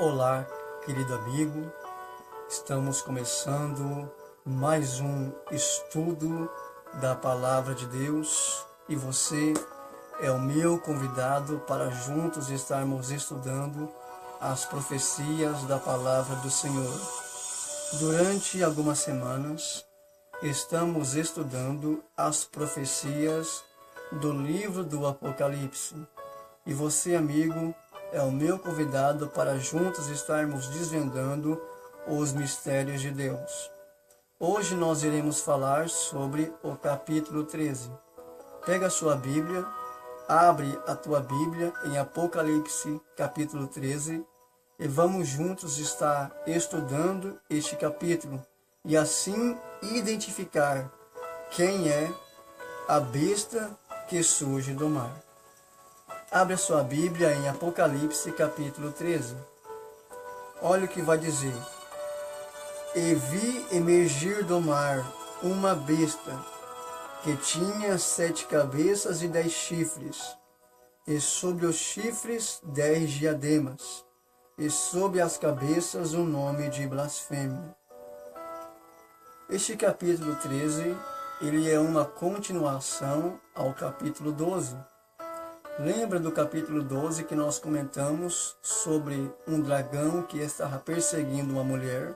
Olá, querido amigo, estamos começando mais um estudo da Palavra de Deus e você é o meu convidado para juntos estarmos estudando as profecias da Palavra do Senhor. Durante algumas semanas, estamos estudando as profecias do livro do Apocalipse e você, amigo, é o meu convidado para juntos estarmos desvendando os mistérios de Deus. Hoje nós iremos falar sobre o capítulo 13. Pega a sua Bíblia, abre a tua Bíblia em Apocalipse capítulo 13 e vamos juntos estar estudando este capítulo e assim identificar quem é a besta que surge do mar. Abre a sua Bíblia em Apocalipse capítulo 13. Olha o que vai dizer. E vi emergir do mar uma besta que tinha 7 cabeças e 10 chifres, e sobre os chifres 10 diademas, e sobre as cabeças um nome de blasfêmia. Este capítulo 13, ele é uma continuação ao capítulo 12. Lembra do capítulo 12 que nós comentamos sobre um dragão que estava perseguindo uma mulher,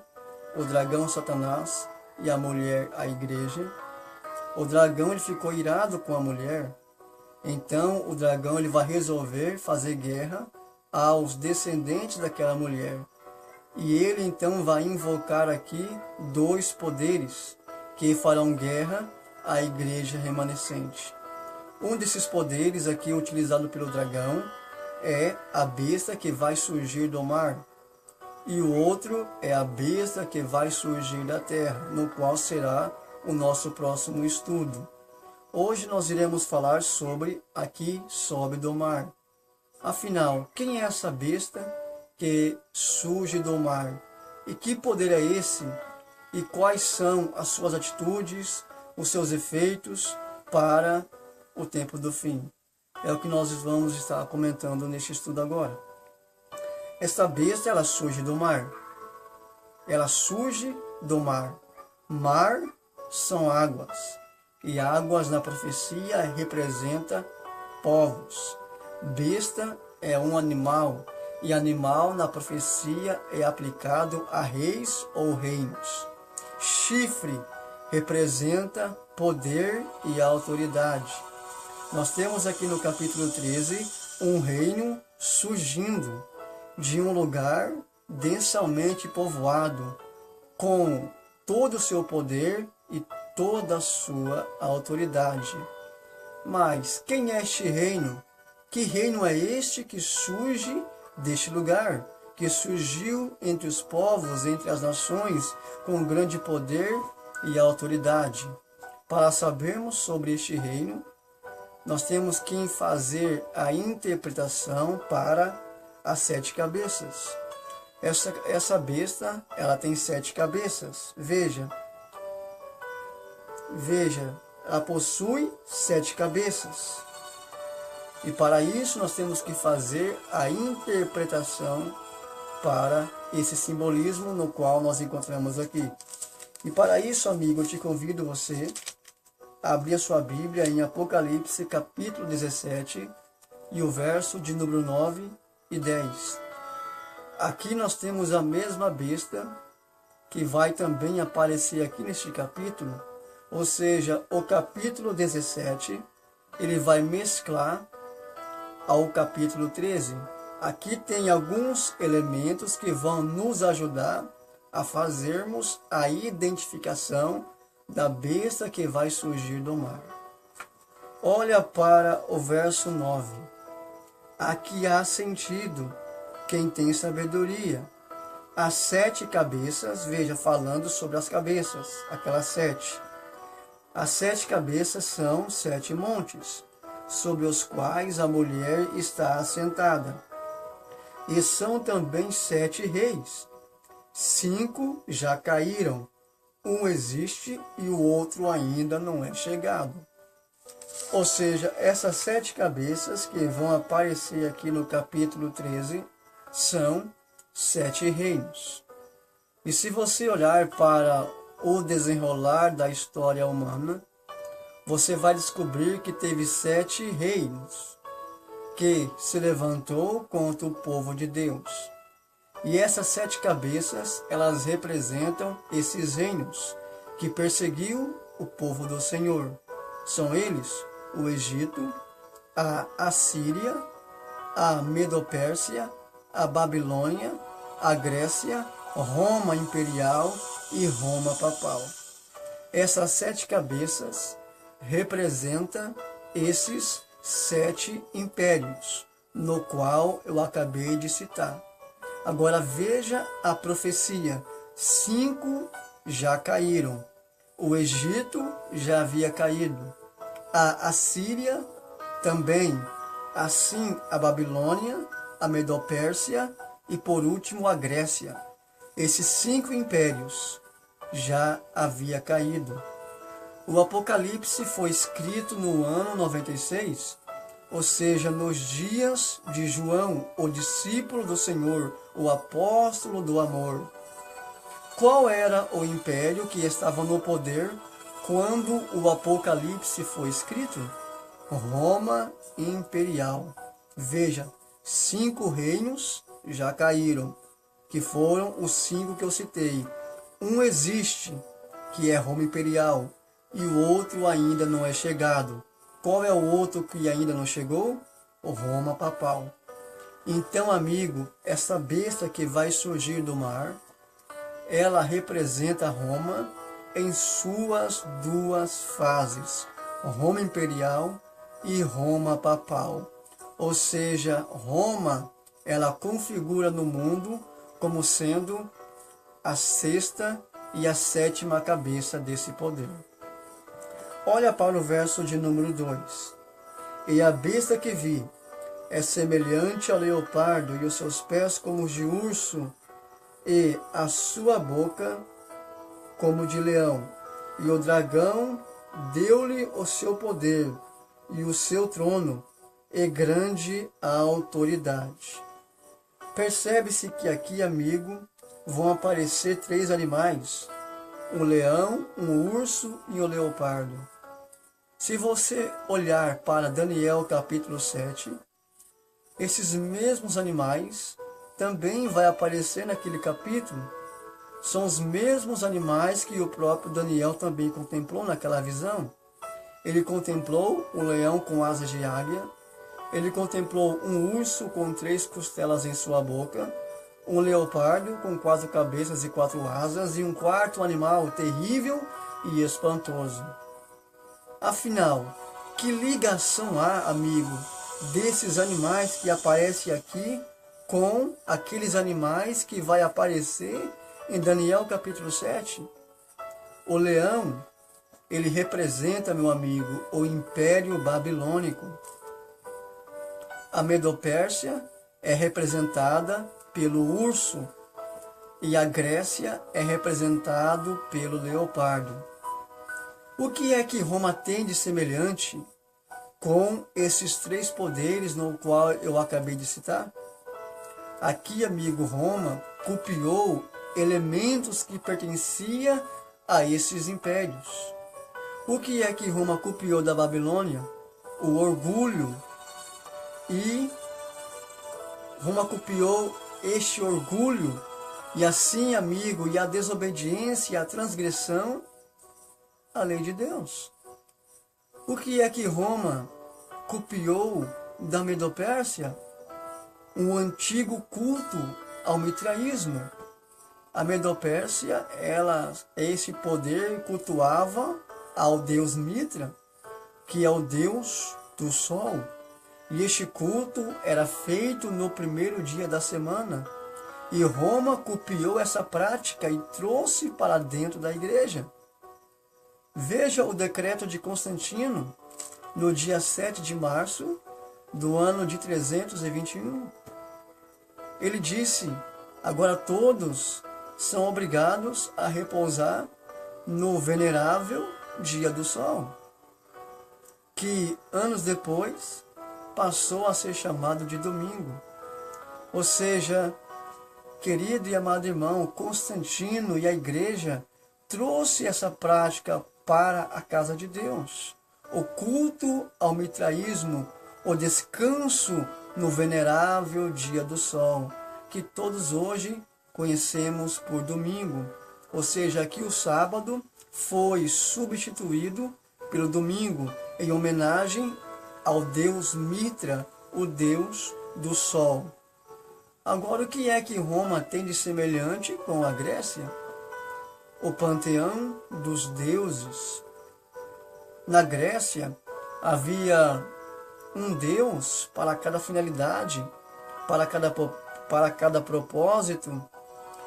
o dragão Satanás e a mulher a igreja. O dragão ele ficou irado com a mulher, então o dragão ele vai resolver fazer guerra aos descendentes daquela mulher. E ele então vai invocar aqui 2 poderes que farão guerra à igreja remanescente. Um desses poderes aqui utilizado pelo dragão é a besta que vai surgir do mar. E o outro é a besta que vai surgir da terra, no qual será o nosso próximo estudo. Hoje nós iremos falar sobre a que sobe do mar. Afinal, quem é essa besta que surge do mar? E que poder é esse? E quais são as suas atitudes, os seus efeitos para o tempo do fim? É o que nós vamos estar comentando neste estudo agora. Esta besta, ela surge do mar. Ela surge do mar. Mar são águas. E águas na profecia representa povos. Besta é um animal. E animal na profecia é aplicado a reis ou reinos. Chifre representa poder e autoridade. Nós temos aqui no capítulo 13 um reino surgindo de um lugar densamente povoado, com todo o seu poder e toda a sua autoridade. Mas quem é este reino? Que reino é este que surge deste lugar? Que surgiu entre os povos, entre as nações, com grande poder e autoridade? Para sabermos sobre este reino, nós temos que fazer a interpretação para as 7 cabeças. Essa besta, ela tem 7 cabeças. Veja, ela possui 7 cabeças. E para isso nós temos que fazer a interpretação para esse simbolismo no qual nós encontramos aqui. E para isso, amigo, eu te convido você abrir a sua Bíblia em Apocalipse capítulo 17 e o verso de número 9 e 10. Aqui nós temos a mesma besta que vai também aparecer aqui neste capítulo, ou seja, o capítulo 17, ele vai mesclar ao capítulo 13. Aqui tem alguns elementos que vão nos ajudar a fazermos a identificação da besta que vai surgir do mar. Olha para o verso 9. Aqui há sentido quem tem sabedoria. As 7 cabeças, veja, falando sobre as cabeças, aquelas 7. As 7 cabeças são 7 montes, sobre os quais a mulher está assentada. E são também 7 reis. 5 já caíram. Um existe e o outro ainda não é chegado. Ou seja, essas 7 cabeças que vão aparecer aqui no capítulo 13 são 7 reinos. E se você olhar para o desenrolar da história humana, você vai descobrir que teve 7 reinos que se levantou contra o povo de Deus. E essas 7 cabeças, elas representam esses reinos que perseguiu o povo do Senhor. São eles o Egito, a Assíria, a Medopérsia, a Babilônia, a Grécia, Roma imperial e Roma papal. Essas 7 cabeças representam esses 7 impérios, no qual eu acabei de citar. Agora veja a profecia: 5 já caíram. O Egito já havia caído. A Assíria também. Assim a Babilônia, a Medopérsia e por último a Grécia. Esses 5 impérios já havia caído. O Apocalipse foi escrito no ano 96, ou seja, nos dias de João, o discípulo do Senhor, o apóstolo do amor. Qual era o império que estava no poder quando o Apocalipse foi escrito? Roma imperial. Veja, 5 reinos já caíram, que foram os 5 que eu citei. Um existe, que é Roma imperial, e o outro ainda não é chegado. Qual é o outro que ainda não chegou? O Roma papal. Então, amigo, essa besta que vai surgir do mar, ela representa Roma em suas 2 fases, Roma imperial e Roma papal. Ou seja, Roma, ela configura no mundo como sendo a 6ª e a 7ª cabeça desse poder. Olha para o verso de número 2. E a besta que vi é semelhante ao leopardo, e os seus pés como os de urso, e a sua boca como de leão. E o dragão deu-lhe o seu poder, e o seu trono, e grande autoridade. Percebe-se que aqui, amigo, vão aparecer 3 animais: um leão, um urso e um leopardo. Se você olhar para Daniel capítulo 7, esses mesmos animais também vai aparecer naquele capítulo. São os mesmos animais que o próprio Daniel também contemplou naquela visão. Ele contemplou um leão com asas de águia, ele contemplou um urso com 3 costelas em sua boca, um leopardo com 4 cabeças e 4 asas, e um 4º animal terrível e espantoso. Afinal, que ligação há, amigo, desses animais que aparecem aqui com aqueles animais que vai aparecer em Daniel capítulo 7? O leão, ele representa, meu amigo, o Império Babilônico. A Medopérsia é representada pelo urso e a Grécia é representado pelo leopardo. O que é que Roma tem de semelhante com esses 3 poderes no qual eu acabei de citar? Aqui, amigo, Roma copiou elementos que pertenciam a esses impérios. O que é que Roma copiou da Babilônia? O orgulho. E Roma copiou este orgulho, e assim, amigo, e a desobediência e a transgressão à lei de Deus. O que é que Roma copiou da Medopérsia? Um antigo culto ao mitraísmo. A Medopérsia, esse poder cultuava ao deus Mitra, que é o deus do sol. E este culto era feito no primeiro dia da semana. E Roma copiou essa prática e trouxe para dentro da igreja. Veja o decreto de Constantino, no dia 7 de março do ano de 321. Ele disse: agora todos são obrigados a repousar no venerável dia do sol, que anos depois passou a ser chamado de domingo. Ou seja, querido e amado irmão, Constantino e a igreja trouxe essa prática para a casa de Deus. O culto ao mitraísmo, o descanso no venerável dia do sol, que todos hoje conhecemos por domingo. Ou seja, aqui o sábado foi substituído pelo domingo, em homenagem ao deus Mitra, o deus do sol. Agora, o que é que Roma tem de semelhante com a Grécia? O panteão dos deuses. Na Grécia, havia um deus para cada finalidade, para cada propósito.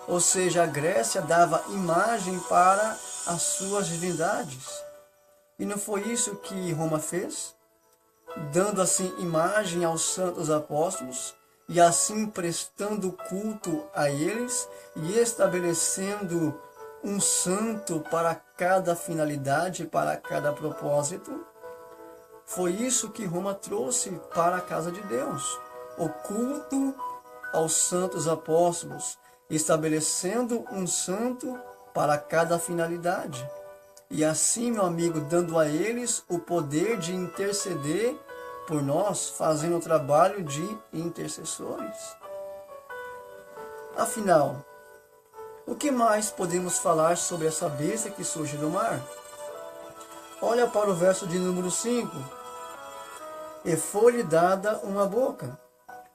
Ou seja, a Grécia dava imagem para as suas divindades. E não foi isso que Roma fez? Dando assim imagem aos santos apóstolos, e assim prestando culto a eles e estabelecendo um santo para cada finalidade, para cada propósito. Foi isso que Roma trouxe para a casa de Deus, o culto aos santos apóstolos, estabelecendo um santo para cada finalidade. E assim, meu amigo, dando a eles o poder de interceder por nós, fazendo o trabalho de intercessores. Afinal, o que mais podemos falar sobre essa besta que surge do mar? Olha para o verso de número 5. E foi-lhe dada uma boca,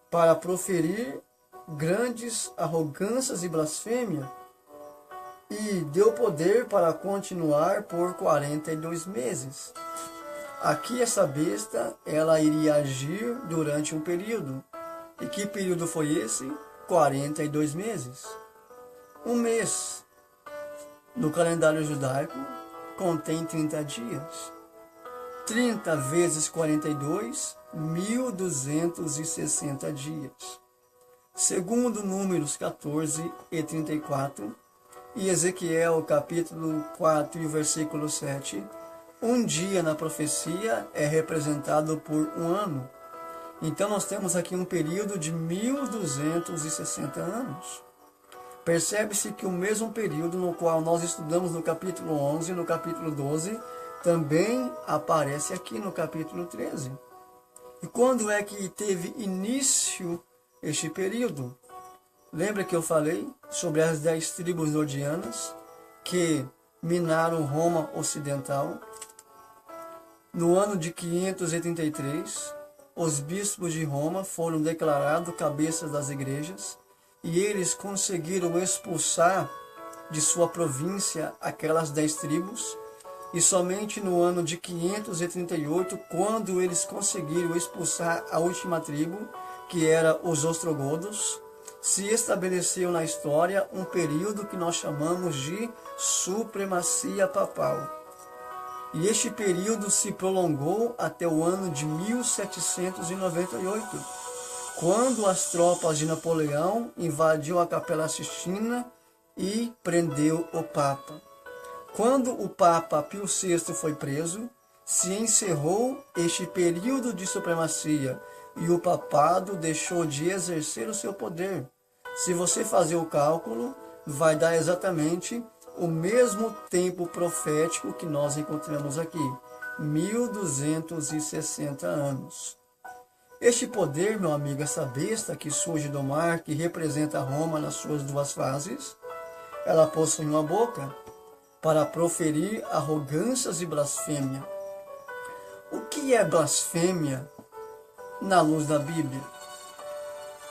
para proferir grandes arrogâncias e blasfêmia, e deu poder para continuar por 42 meses. Aqui essa besta, ela iria agir durante um período. E que período foi esse? 42 meses. Um mês, no calendário judaico, contém 30 dias. 30 vezes 42, 1260 dias. Segundo Números 14 e 34, e Ezequiel capítulo 4 e versículo 7, um dia na profecia é representado por um ano. Então nós temos aqui um período de 1260 anos. Percebe-se que o mesmo período no qual nós estudamos no capítulo 11 e no capítulo 12, também aparece aqui no capítulo 13. E quando é que teve início este período? Lembra que eu falei sobre as 10 tribos nordianas que minaram Roma Ocidental? No ano de 533, os bispos de Roma foram declarados cabeças das igrejas e eles conseguiram expulsar de sua província aquelas 10 tribos. E somente no ano de 538, quando eles conseguiram expulsar a última tribo, que era os ostrogodos, se estabeleceu na história um período que nós chamamos de supremacia papal. E este período se prolongou até o ano de 1798, quando as tropas de Napoleão invadiu a Capela Sistina e prendeu o Papa. Quando o Papa Pio VI foi preso, se encerrou este período de supremacia e o papado deixou de exercer o seu poder. Se você fazer o cálculo, vai dar exatamente o mesmo tempo profético que nós encontramos aqui, 1260 anos. Este poder, meu amigo, essa besta que surge do mar, que representa Roma nas suas duas fases, ela possui uma boca para proferir arrogâncias e blasfêmia. O que é blasfêmia na luz da Bíblia?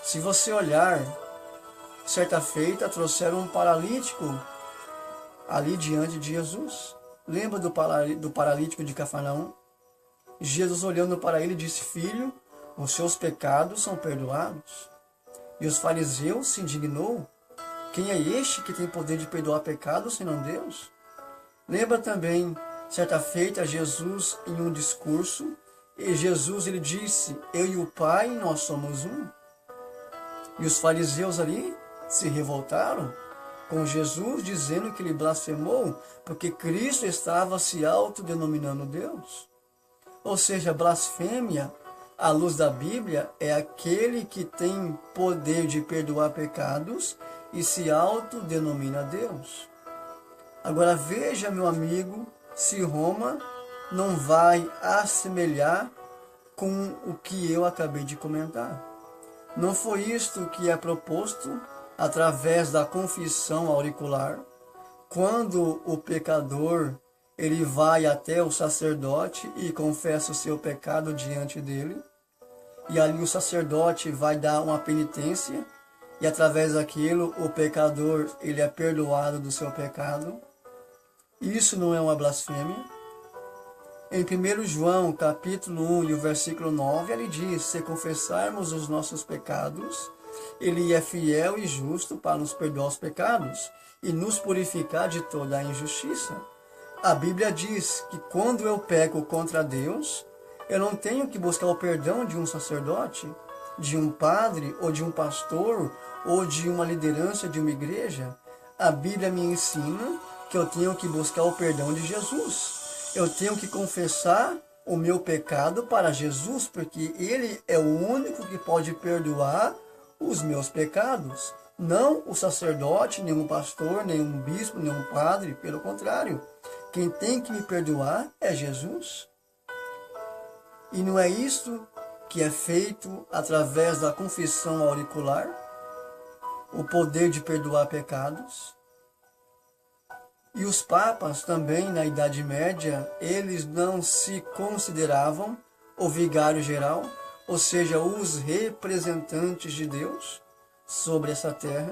Se você olhar, certa feita trouxeram um paralítico ali diante de Jesus. Lembra do paralítico de Cafarnaum? Jesus, olhando para ele, disse: filho, os seus pecados são perdoados. E os fariseus se indignou: quem é este que tem poder de perdoar pecados senão Deus? Lembra também, certa feita, Jesus em um discurso, e Jesus ele disse: eu e o Pai, nós somos um. E os fariseus ali se revoltaram com Jesus, dizendo que ele blasfemou, porque Cristo estava se autodenominando Deus. Ou seja, blasfêmia, à luz da Bíblia, é aquele que tem poder de perdoar pecados e se autodenomina Deus. Agora veja, meu amigo, se Roma não vai assemelhar com o que eu acabei de comentar. Não foi isto que é proposto através da confissão auricular, quando o pecador ele vai até o sacerdote e confessa o seu pecado diante dele, e ali o sacerdote vai dar uma penitência, e através daquilo o pecador ele é perdoado do seu pecado. Isso não é uma blasfêmia? Em 1 João, capítulo 1 e o versículo 9, ele diz: se confessarmos os nossos pecados, ele é fiel e justo para nos perdoar os pecados e nos purificar de toda a injustiça. A Bíblia diz que quando eu peco contra Deus, eu não tenho que buscar o perdão de um sacerdote, de um padre, ou de um pastor, ou de uma liderança de uma igreja. A Bíblia me ensina que eu tenho que buscar o perdão de Jesus. Eu tenho que confessar o meu pecado para Jesus, porque Ele é o único que pode perdoar os meus pecados. Não o sacerdote, nenhum pastor, nenhum bispo, nenhum padre. Pelo contrário, quem tem que me perdoar é Jesus. E não é isso que é feito através da confissão auricular, o poder de perdoar pecados. E os papas também, na Idade Média, eles não se consideravam o vigário geral, ou seja, os representantes de Deus sobre essa terra.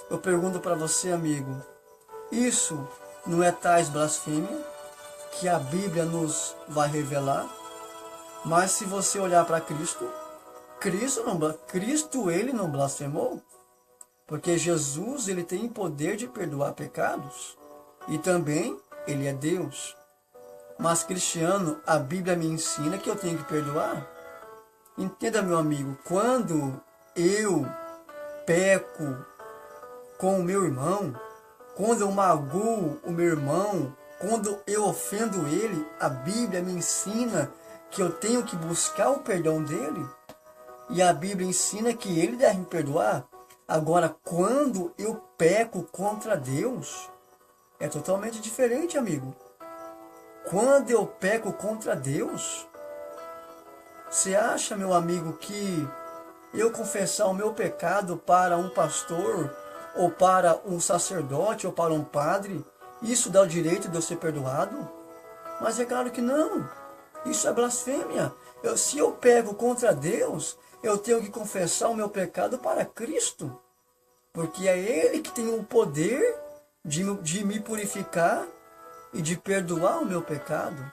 Eu pergunto para você, amigo, isso não é tais blasfêmia que a Bíblia nos vai revelar? Mas se você olhar para Cristo, Cristo ele não blasfemou, porque Jesus ele tem poder de perdoar pecados. E também ele é Deus. Mas cristiano, a Bíblia me ensina que eu tenho que perdoar. Entenda, meu amigo, quando eu peco com o meu irmão, quando eu magoo o meu irmão, quando eu ofendo ele, a Bíblia me ensina que eu tenho que buscar o perdão dele. E a Bíblia ensina que ele deve me perdoar. Agora, quando eu peco contra Deus, é totalmente diferente, amigo. Quando eu peco contra Deus, você acha, meu amigo, que eu confessar o meu pecado para um pastor, ou para um sacerdote, ou para um padre, isso dá o direito de eu ser perdoado? Mas é claro que não. Isso é blasfêmia. Se eu peco contra Deus, eu tenho que confessar o meu pecado para Cristo, porque é Ele que tem o poder de me purificar e de perdoar o meu pecado.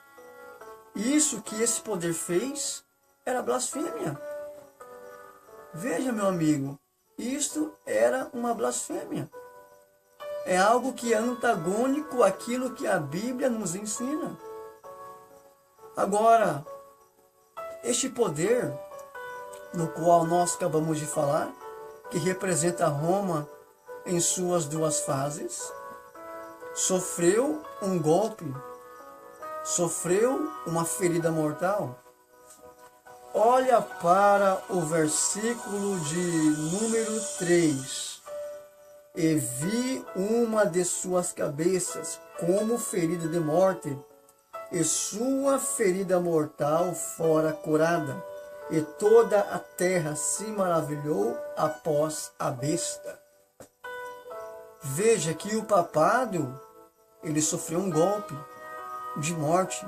Isso que esse poder fez era blasfêmia. Veja, meu amigo, isto era uma blasfêmia. É algo que é antagônico àquilo que a Bíblia nos ensina. Agora, este poder, no qual nós acabamos de falar, que representa Roma em suas duas fases, sofreu um golpe, sofreu uma ferida mortal. Olha para o versículo de número 3. E vi uma de suas cabeças como ferida de morte, e sua ferida mortal fora curada, e toda a terra se maravilhou após a besta. Veja que o papado, ele sofreu um golpe de morte.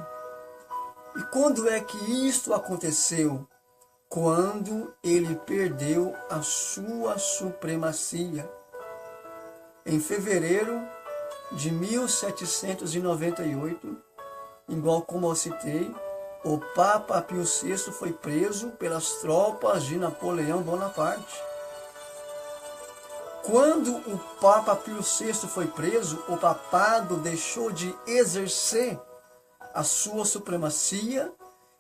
E quando é que isto aconteceu? Quando ele perdeu a sua supremacia. Em fevereiro de 1798, igual como eu citei, o Papa Pio VI foi preso pelas tropas de Napoleão Bonaparte. Quando o Papa Pio VI foi preso, o papado deixou de exercer a sua supremacia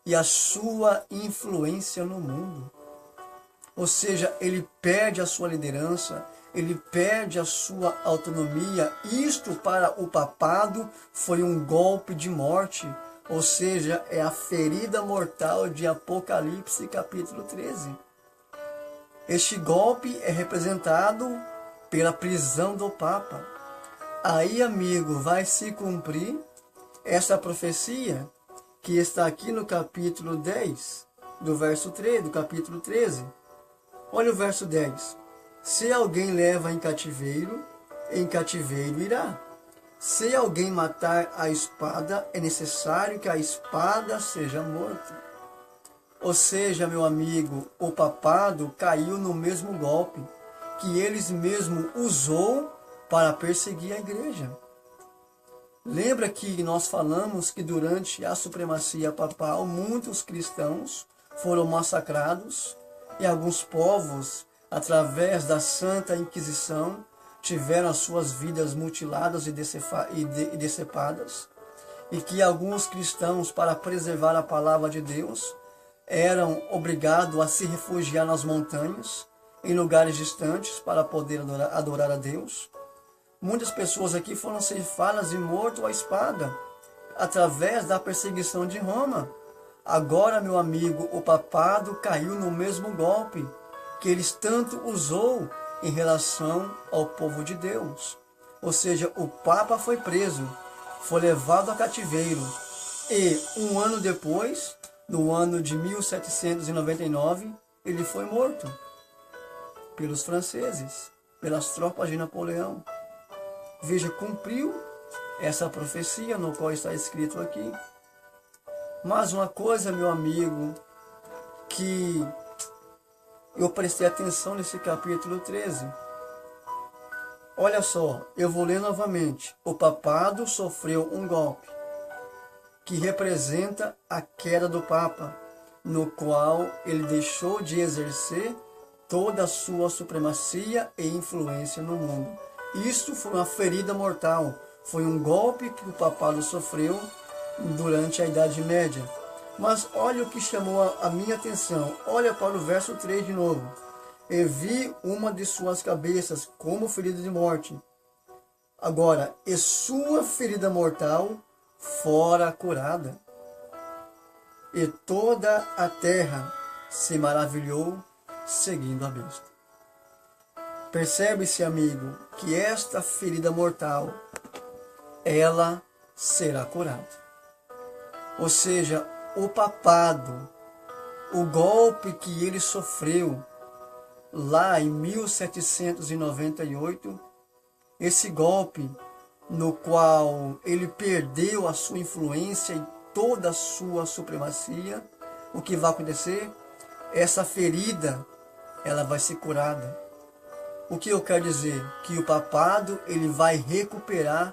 e a sua influência no mundo. Ou seja, ele perde a sua liderança, ele perde a sua autonomia. Isto para o papado foi um golpe de morte, ou seja, é a ferida mortal de Apocalipse capítulo 13. Este golpe é representado pela prisão do Papa. Aí, amigo, vai se cumprir essa profecia que está aqui no capítulo 10, do verso 3, do capítulo 13. Olha o verso 10. Se alguém leva em cativeiro irá. Se alguém matar a espada, é necessário que a espada seja morta. Ou seja, meu amigo, o papado caiu no mesmo golpe que eles mesmos usou para perseguir a igreja. Lembra que nós falamos que durante a supremacia papal, muitos cristãos foram massacrados e alguns povos, através da Santa Inquisição, tiveram as suas vidas mutiladas e decepadas, e que alguns cristãos, para preservar a palavra de Deus, eram obrigados a se refugiar nas montanhas, em lugares distantes, para poder adorar a Deus. Muitas pessoas aqui foram ceifadas e mortas à espada, através da perseguição de Roma. Agora, meu amigo, o papado caiu no mesmo golpe que eles tanto usou em relação ao povo de Deus. Ou seja, o Papa foi preso, foi levado a cativeiro, e um ano depois, no ano de 1799, ele foi morto pelos franceses, pelas tropas de Napoleão. Veja, cumpriu essa profecia no qual está escrito aqui. Mas uma coisa, meu amigo, que eu prestei atenção nesse capítulo 13. Olha só, eu vou ler novamente. O papado sofreu um golpe, que representa a queda do Papa, no qual ele deixou de exercer toda a sua supremacia e influência no mundo. Isto foi uma ferida mortal, foi um golpe que o papado sofreu durante a Idade Média. Mas olha o que chamou a minha atenção. Olha para o verso 3 de novo. E vi uma de suas cabeças como ferida de morte. Agora, e sua ferida mortal fora curada. E toda a terra se maravilhou seguindo a besta. Percebe-se, amigo, que esta ferida mortal, ela será curada. Ou seja, o papado, o golpe que ele sofreu lá em 1798, esse golpe no qual ele perdeu a sua influência e toda a sua supremacia, o que vai acontecer? Essa ferida, ela vai ser curada. O que eu quero dizer? Que o papado, ele vai recuperar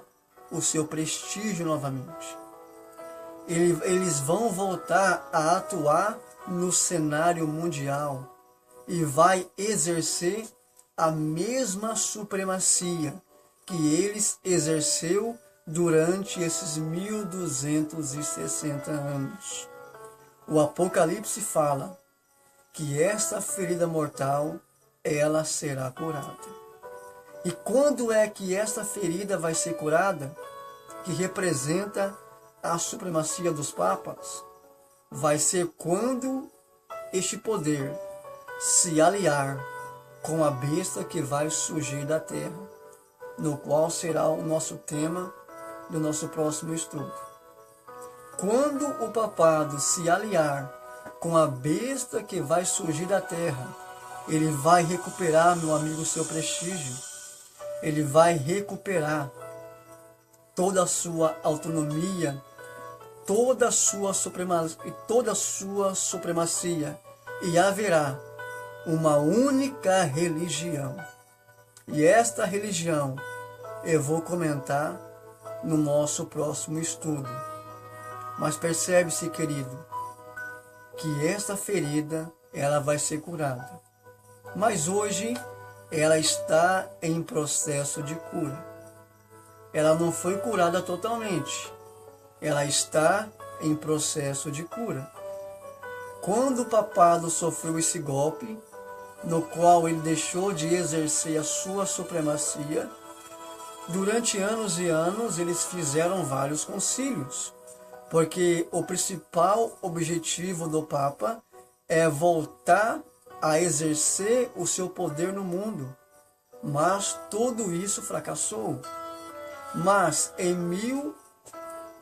o seu prestígio novamente. Eles vão voltar a atuar no cenário mundial e vai exercer a mesma supremacia que eles exerceu durante esses 1260 anos. O Apocalipse fala que esta ferida mortal, ela será curada. E quando é que esta ferida vai ser curada, que representa a supremacia dos papas? Vai ser quando este poder se aliar com a besta que vai surgir da terra, no qual será o nosso tema do nosso próximo estudo. Quando o papado se aliar com a besta que vai surgir da terra, ele vai recuperar, meu amigo, seu prestígio. Ele vai recuperar toda a sua autonomia, toda a sua supremacia, e haverá uma única religião. E esta religião eu vou comentar no nosso próximo estudo. Mas percebe-se, querido, que esta ferida, ela vai ser curada. Mas hoje ela está em processo de cura. Ela não foi curada totalmente. Ela está em processo de cura. Quando o papado sofreu esse golpe, no qual ele deixou de exercer a sua supremacia, durante anos e anos eles fizeram vários concílios, porque o principal objetivo do Papa é voltar a exercer o seu poder no mundo. mas tudo isso fracassou. Mas em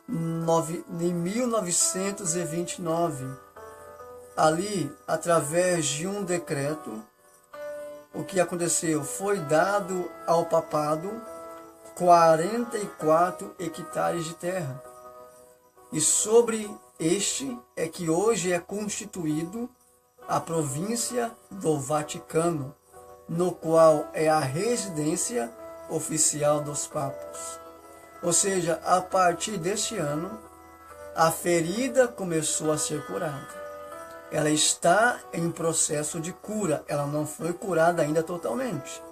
1929, ali, através de um decreto, o que aconteceu? Foi dado ao papado 44 hectares de terra. E sobre este é que hoje é constituído a província do Vaticano, no qual é a residência oficial dos papas. Ou seja, a partir deste ano, a ferida começou a ser curada. Ela está em processo de cura, ela não foi curada ainda totalmente,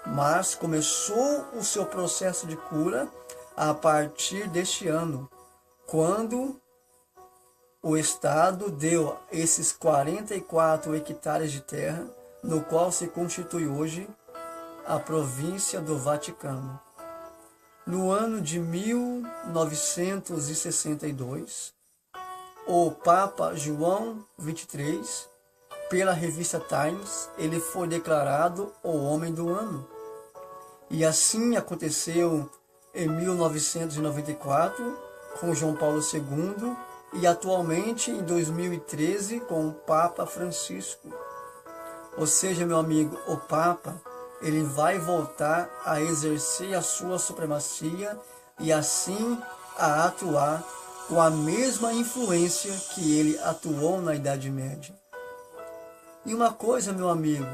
mas começou o seu processo de cura a partir deste ano, quando o Estado deu esses 44 hectares de terra, no qual se constitui hoje a província do Vaticano. No ano de 1962, o Papa João XXIII, pela revista Times, ele foi declarado o Homem do Ano. E assim aconteceu em 1994, com João Paulo II, e atualmente em 2013 com o Papa Francisco. Ou seja, meu amigo, o Papa, ele vai voltar a exercer a sua supremacia e assim a atuar com a mesma influência que ele atuou na Idade Média. E uma coisa, meu amigo,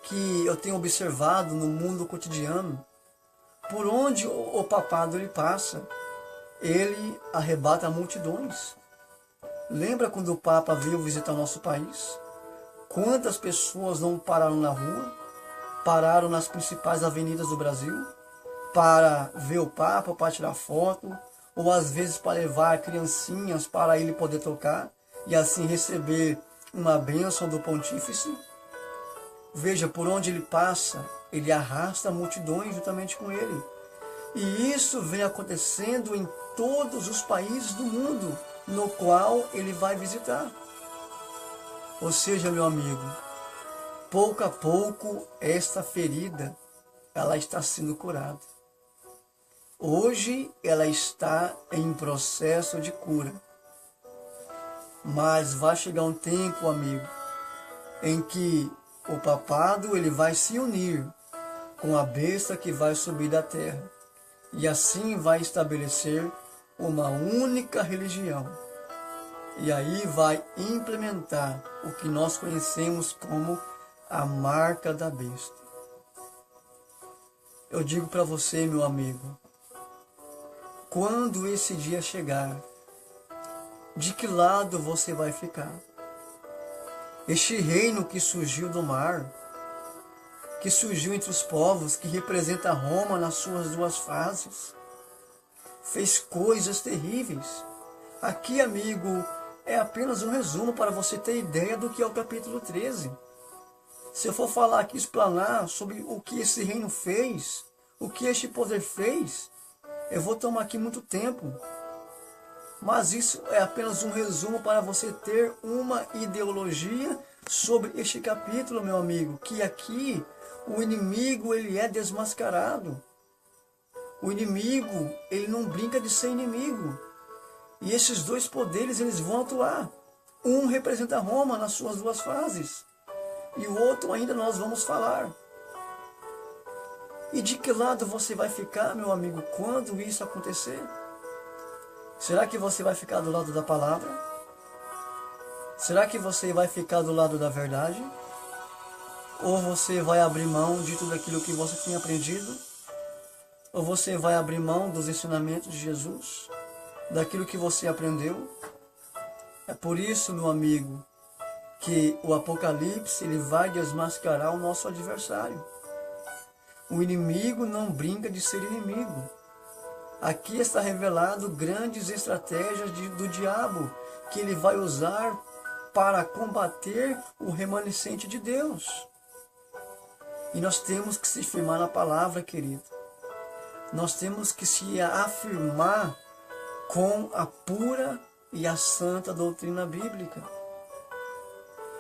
que eu tenho observado no mundo cotidiano, por onde o papado ele passa, ele arrebata multidões. Lembra quando o Papa veio visitar o nosso país? Quantas pessoas não pararam na rua, pararam nas principais avenidas do Brasil, para ver o Papa, para tirar foto, ou às vezes para levar criancinhas para ele poder tocar, e assim receber uma bênção do pontífice? Veja, por onde ele passa, ele arrasta multidões juntamente com ele. E isso vem acontecendo em todos os países do mundo, no qual ele vai visitar. Ou seja, meu amigo, pouco a pouco esta ferida, ela está sendo curada. Hoje ela está em processo de cura. Mas vai chegar um tempo, amigo, em que o papado ele vai se unir com a besta que vai subir da terra. E assim vai estabelecer uma única religião. E aí vai implementar o que nós conhecemos como a marca da besta. Eu digo para você, meu amigo, quando esse dia chegar, de que lado você vai ficar? Este reino que surgiu do mar, que surgiu entre os povos, que representa Roma nas suas duas fases, fez coisas terríveis. Aqui, amigo, é apenas um resumo para você ter ideia do que é o capítulo 13. Se eu for falar aqui, explanar sobre o que esse reino fez, o que este poder fez, eu vou tomar aqui muito tempo. Mas isso é apenas um resumo para você ter uma ideologia sobre este capítulo, meu amigo, que aqui o inimigo ele é desmascarado. O inimigo, ele não brinca de ser inimigo. E esses dois poderes, eles vão atuar. Um representa Roma nas suas duas fases. E o outro ainda nós vamos falar. E de que lado você vai ficar, meu amigo, quando isso acontecer? Será que você vai ficar do lado da palavra? Será que você vai ficar do lado da verdade? Ou você vai abrir mão de tudo aquilo que você tinha aprendido? Ou você vai abrir mão dos ensinamentos de Jesus? Daquilo que você aprendeu? É por isso, meu amigo, que o Apocalipse ele vai desmascarar o nosso adversário. O inimigo não brinca de ser inimigo. Aqui está revelado grandes estratégias do diabo que ele vai usar para combater o remanescente de Deus. E nós temos que se firmar na palavra, querido. Nós temos que se afirmar com a pura e a santa doutrina bíblica.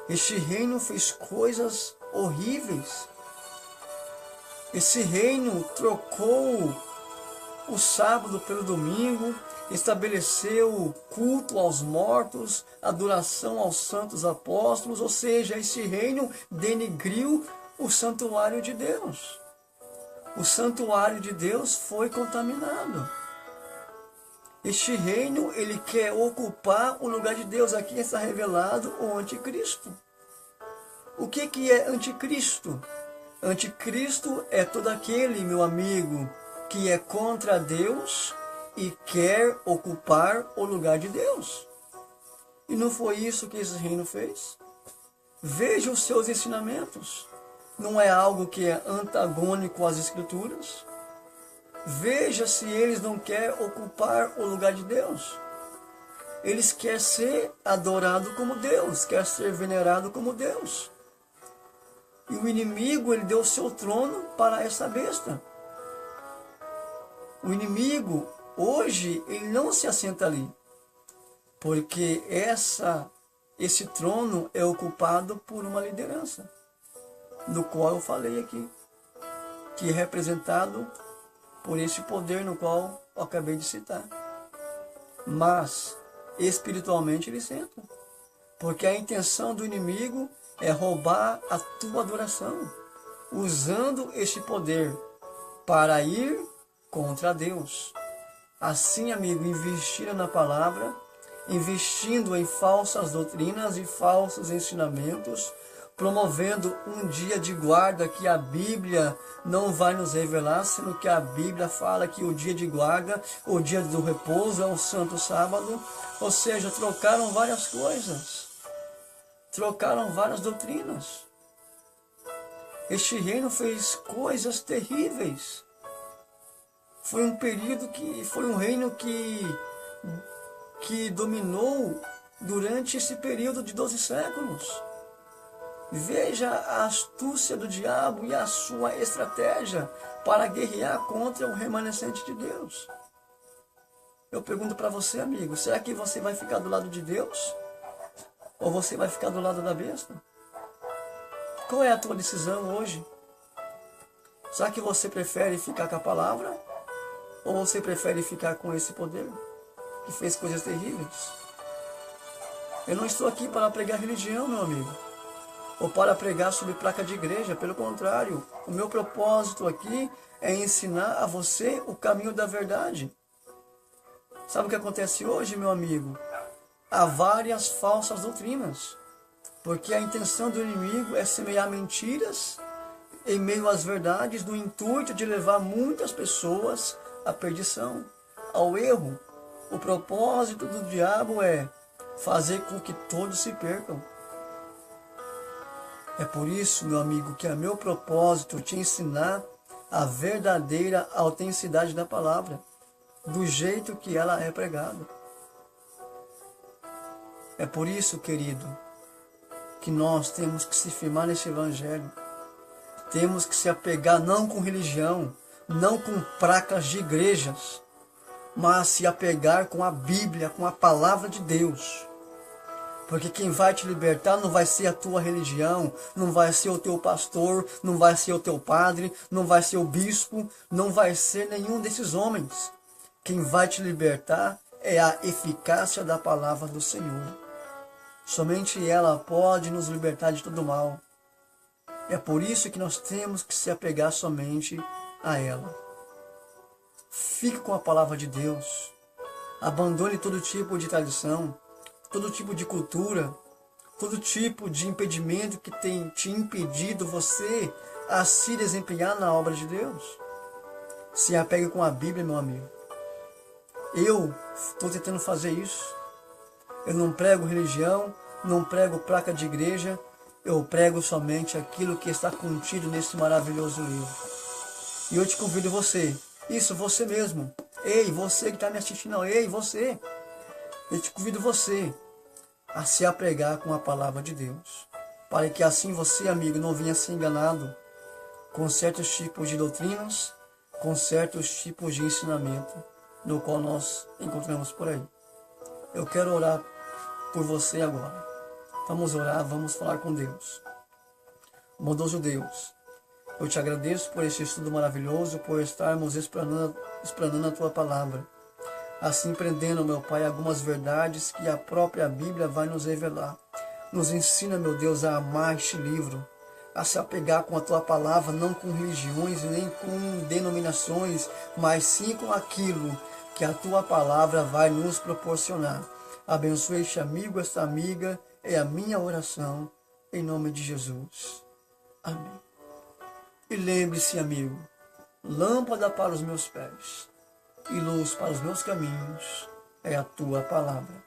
Este reino fez coisas horríveis. Esse reino trocou o sábado pelo domingo, estabeleceu culto aos mortos, adoração aos santos apóstolos, ou seja, esse reino denigriu o santuário de Deus. O santuário de Deus foi contaminado. Este reino, ele quer ocupar o lugar de Deus. Aqui está revelado o anticristo. O que é anticristo? Anticristo é todo aquele, meu amigo, que é contra Deus e quer ocupar o lugar de Deus. E não foi isso que esse reino fez? Veja os seus ensinamentos. Não é algo que é antagônico às Escrituras? Veja se eles não querem ocupar o lugar de Deus. Eles querem ser adorados como Deus, querem ser venerados como Deus. E o inimigo, ele deu o seu trono para essa besta. O inimigo, hoje, ele não se assenta ali. Porque esse trono é ocupado por uma liderança, no qual eu falei aqui, que é representado por esse poder no qual eu acabei de citar. Mas, espiritualmente, ele senta. Porque a intenção do inimigo é roubar a tua adoração, usando este poder para ir contra Deus. Assim, amigo, investindo na palavra, investindo em falsas doutrinas e falsos ensinamentos, promovendo um dia de guarda que a Bíblia não vai nos revelar, sendo que a Bíblia fala que o dia de guarda, o dia do repouso é o santo sábado. Ou seja, trocaram várias coisas, trocaram várias doutrinas. Este reino fez coisas terríveis. Foi um período foi um reino que dominou durante esse período de 12 séculos. Veja a astúcia do diabo e a sua estratégia para guerrear contra o remanescente de Deus. Eu pergunto para você, amigo, será que você vai ficar do lado de Deus? Ou você vai ficar do lado da besta? Qual é a tua decisão hoje? Será que você prefere ficar com a palavra? Ou você prefere ficar com esse poder que fez coisas terríveis? Eu não estou aqui para pregar religião, meu amigo, ou para pregar sobre placa de igreja. Pelo contrário, o meu propósito aqui é ensinar a você o caminho da verdade. Sabe o que acontece hoje, meu amigo? Há várias falsas doutrinas, porque a intenção do inimigo é semear mentiras em meio às verdades, no intuito de levar muitas pessoas à perdição, ao erro. O propósito do diabo é fazer com que todos se percam. É por isso, meu amigo, que é meu propósito te ensinar a verdadeira autenticidade da palavra, do jeito que ela é pregada. É por isso, querido, que nós temos que se firmar nesse evangelho. Temos que se apegar não com religião, não com placas de igrejas, mas se apegar com a Bíblia, com a palavra de Deus. Porque quem vai te libertar não vai ser a tua religião, não vai ser o teu pastor, não vai ser o teu padre, não vai ser o bispo, não vai ser nenhum desses homens. Quem vai te libertar é a eficácia da palavra do Senhor. Somente ela pode nos libertar de todo mal. É por isso que nós temos que se apegar somente a ela. Fique com a palavra de Deus. Abandone todo tipo de tradição, todo tipo de cultura, todo tipo de impedimento que tem te impedido você a se desempenhar na obra de Deus. Se apegue com a Bíblia, meu amigo. Eu estou tentando fazer isso. Eu não prego religião, não prego placa de igreja, eu prego somente aquilo que está contido nesse maravilhoso livro. E eu te convido você mesmo. Ei, você que está me assistindo, ei, você. Eu te convido você a se apegar com a palavra de Deus, para que assim você, amigo, não venha ser enganado com certos tipos de doutrinas, com certos tipos de ensinamento, no qual nós encontramos por aí. Eu quero orar por você agora. Vamos orar, vamos falar com Deus. Bondoso Deus, Eu te agradeço por esse estudo maravilhoso, por estarmos explanando a tua palavra. Assim, prendendo, meu Pai, algumas verdades que a própria Bíblia vai nos revelar. Nos ensina, meu Deus, a amar este livro, a se apegar com a tua palavra, não com religiões nem com denominações, mas sim com aquilo que a tua palavra vai nos proporcionar. Abençoe este amigo, esta amiga, é a minha oração, em nome de Jesus. Amém. E lembre-se, amigo, lâmpada para os meus pés e luz para os meus caminhos é a tua palavra.